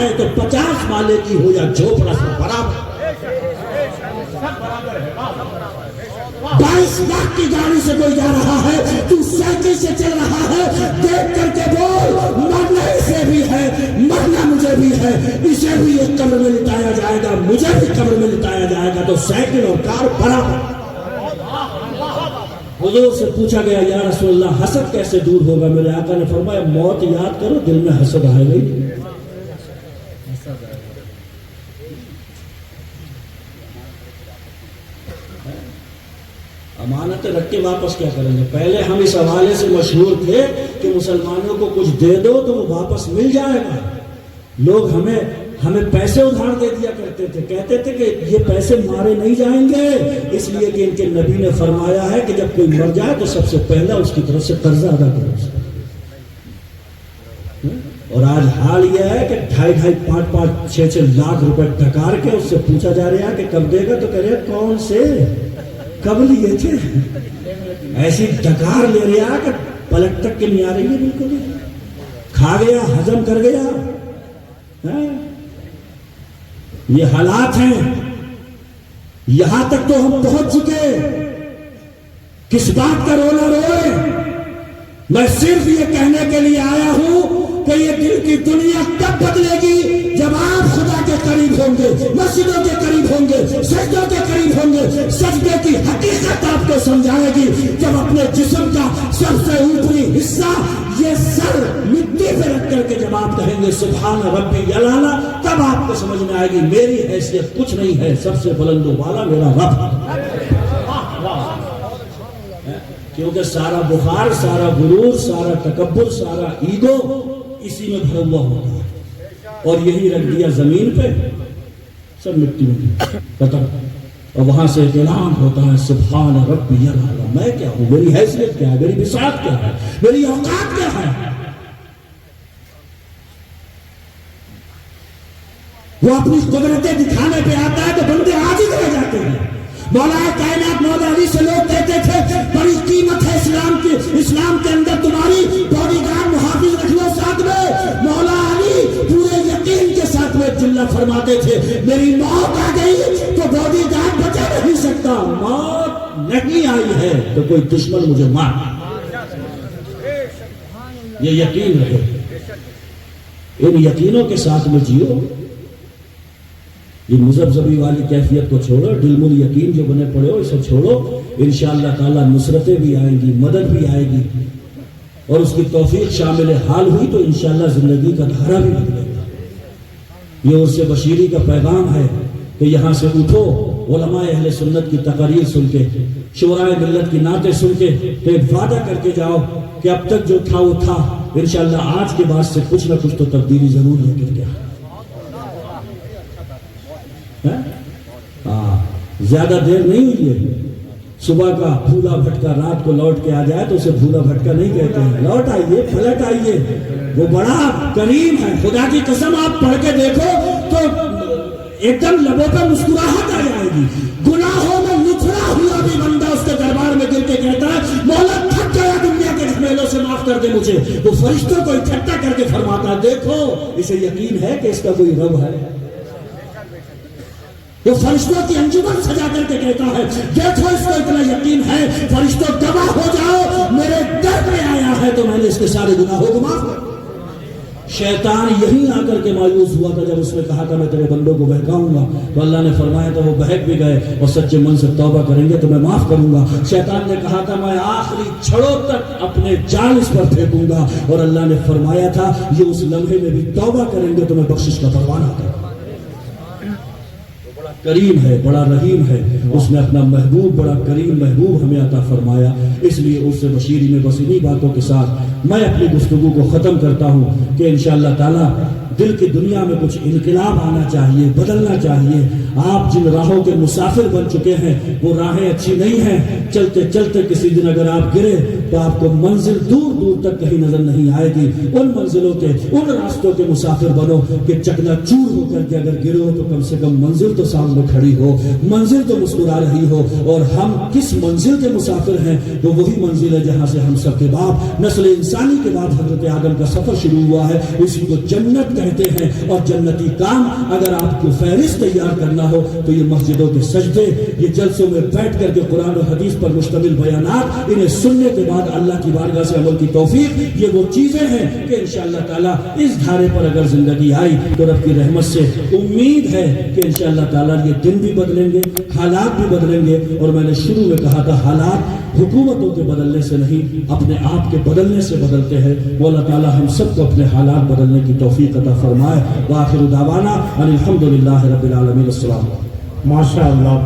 ہے تو 50 والے کی ہو یا جھوپڑا سب برابر. 22 لاکھ کی گاڑی سے کوئی جا رہا ہے, تو سائیکل سے چل رہا ہے, دیکھ کر کے بول مرنا اسے بھی ہے, مرنا مجھے بھی ہے, اسے بھی ایک قبر میں لٹایا جائے گا, مجھے بھی قبر میں لٹایا جائے گا, تو سائیکل اور کار برابر. حضور سے پوچھا گیا یا رسول اللہ حسد کیسے دور ہوگا؟ میرے آقا نے فرمایا موت یاد کرو, دل میں حسد آئے گی. امانتیں رکھ کے واپس کیا کریں گے؟ پہلے ہم اس حوالے سے مشہور تھے کہ مسلمانوں کو کچھ دے دو تو وہ واپس مل جائے گا. لوگ ہمیں پیسے ادھار دے دیا کرتے تھے, کہتے تھے کہ یہ پیسے مارے نہیں جائیں گے, اس لیے کہ ان کے نبی نے فرمایا ہے کہ جب کوئی مر جائے تو سب سے پہلا اس کی طرف سے قرضہ ادا کرو. اور آج حال یہ ہے کہ 2.5, 5, 6 لاکھ روپے ڈکار کے اس سے پوچھا جا رہا ہے کہ کب دے گا, تو کہہ رہے کون سے, کب لیے تھے؟ ایسی ڈکار لے رہا کہ پلک تک کے نہیں آ رہی ہے, بالکل کھا گیا, ہضم کر گیا. یہ حالات ہیں. یہاں تک تو ہم پہنچ چکے. کس بات کا رونا روئے؟ میں صرف یہ کہنے کے لیے آیا ہوں کہ یہ دل کی دنیا کب بدلے گی؟ جب آپ خدا کے قریب ہوں گے, مسجدوں کے قریب ہوں گے, سجدوں کے قریب ہوں گے. سجدے کی حقیقت آپ کو سمجھائے گی جب اپنے جسم کا سب سے اوپری حصہ یہ سر مٹی پہ رکھ کر کے جب آپ کہیں گے سبحان ربی الاعلیٰ, تب آپ کو سمجھ میں آئے گی میری حیثیت کچھ نہیں ہے, سب سے بلند و بالا میرا رب. کیونکہ سارا بخار, سارا غرور, سارا تکبر, سارا ایگو اسی میں بھرا ہوا ہوتا ہے, اور یہی رکھ دیا زمین پہ, سب مٹی میں ختم. اور وہاں سے اعلان ہوتا ہے سبحان ربی الاعلیٰ. میں کیا ہوں, میری حیثیت کیا ہے, میری بساط کیا ہے, میری اوقات کیا ہے؟ وہ اپنی قدرتیں دکھانے پہ آتا ہے تو بندے عاجز رہ جاتے ہیں. مولا کائنات مولا علی سے لوگ کہتے تھے بڑی قیمت ہے اسلام کے اندر تمہاری باڈی گارڈ محافظ رکھ لو ساتھ میں. مولا علی پورے یقین کے ساتھ میں جملہ فرماتے تھے میری موت آ گئی تو باڈی گارڈ بچا نہیں سکتا, موت نہیں آئی ہے تو کوئی دشمن مجھے مار. یہ یقین رہے, ان یقینوں کے ساتھ میں جیو. یہ مذبذبی والی کیفیت کو چھوڑو, دل مل یقین جو بنے پڑے ہو اسے چھوڑو. انشاءاللہ تعالی نصرتیں بھی آئیں گی, مدد بھی آئے گی, اور اس کی توفیق شامل حال ہوئی تو انشاءاللہ زندگی کا دھارا بھی بدلے گا. یہ عرس بشیری کا پیغام ہے کہ یہاں سے اٹھو, علماء اہل سنت کی تقاریر سن کے, شورائے ملت کی نعتیں سن کے, تو ایک وعدہ کر کے جاؤ کہ اب تک جو تھا وہ تھا, انشاءاللہ آج کے بعد سے کچھ نہ کچھ تو تبدیلی ضرور لے کر کے. زیادہ دیر نہیں ہوئی ہے. صبح کا بھولا بھٹکا رات کو لوٹ کے آ جائے تو اسے بھولا بھٹکا نہیں کہتے ہیں. لوٹ آئیے, پلٹ آئیے, وہ بڑا کریم ہے. خدا کی قسم آپ پڑھ کے دیکھو تو ایک دم لبوں پہ مسکراہٹ آ جائے گی. گناہوں میں لچڑا ہوا بھی بندہ اس کے دربار میں گر کے کہتا ہے مولا تھک گیا دنیا کے جھمیلوں سے, معاف کر دے مجھے. وہ فرشتوں کو اکٹھا کر کے فرماتا ہے دیکھو اسے یقین ہے کہ اس کا کوئی رب ہے. وہ فرشتوں کی انجمن سجا کر کے کہتا ہے دیکھو اس کو اتنا یقین ہے, فرشتوں گواہ ہو جاؤ میرے در میں آیا ہے تو میں نے اس کے سارے گناہوں کو معاف کر. شیطان یہی آ کر کے مایوس ہوا تھا جب اس نے کہا تھا میں تیرے بندوں کو بہکاؤں گا, تو اللہ نے فرمایا تھا وہ بہک بھی گئے اور سچے من سے توبہ کریں گے تو میں معاف کروں گا. شیطان نے کہا تھا میں آخری چھڑوں تک اپنے جال اس پر پھینکوں گا, اور اللہ نے فرمایا تھا یہ اس لمحے میں بھی توبہ کریں گے تو میں بخشش کا پروانہ کروں گا. کریم ہے, بڑا رحیم ہے. اس نے اپنا محبوب, بڑا کریم محبوب ہمیں عطا فرمایا. اس لیے اس سے بشیری میں بس انہی باتوں کے ساتھ میں اپنی گفتگو کو ختم کرتا ہوں کہ انشاءاللہ تعالی دل کی دنیا میں کچھ انقلاب آنا چاہیے, بدلنا چاہیے. آپ جن راہوں کے مسافر بن چکے ہیں وہ راہیں اچھی نہیں ہیں. چلتے چلتے کسی دن اگر آپ گرے تو آپ کو منزل دور دور تک کہیں نظر نہیں آئے گی. ان منزلوں کے ان راستوں کے مسافر بنو کہ چکنا چور ہو کر کے اگر گرو تو کم سے کم منزل تو سامنے کھڑی ہو, منزل تو مسکرا رہی ہو. اور ہم کس منزل کے مسافر ہیں؟ تو وہی منزل ہے جہاں سے ہم سب کے باپ نسل انسانی کے بعد حضرت آدم کا سفر شروع ہوا ہے. اسی کو جنت کہتے ہیں. اور جنتی کام اگر آپ کو فہرست تیار کرنا ہو تو یہ مسجدوں کے سجدے, یہ جلسوں میں بیٹھ کر کے قرآن و حدیث پر مشتمل بیانات, انہیں سننے کے بعد اللہ کی بارگاہ سے عمل کی توفیق, یہ وہ چیزیں ہیں کہ انشاءاللہ تعالیٰ اس دھارے پر اگر زندگی آئی تو رب کی رحمت سے امید ہے کہ انشاءاللہ تعالیٰ یہ دن بھی بدلیں گے, حالات بھی بدلیں گے. اور میں نے شروع میں کہا تھا حالات حکومتوں کے بدلنے سے نہیں, اپنے آپ کے بدلنے سے بدلتے ہیں. وہ اللہ تعالیٰ ہم سب کو اپنے حالات بدلنے کی توفیق عطا فرمائے. وآخر دعوانا ان الحمدللہ رب العالمین. السلام. ماشاء اللہ.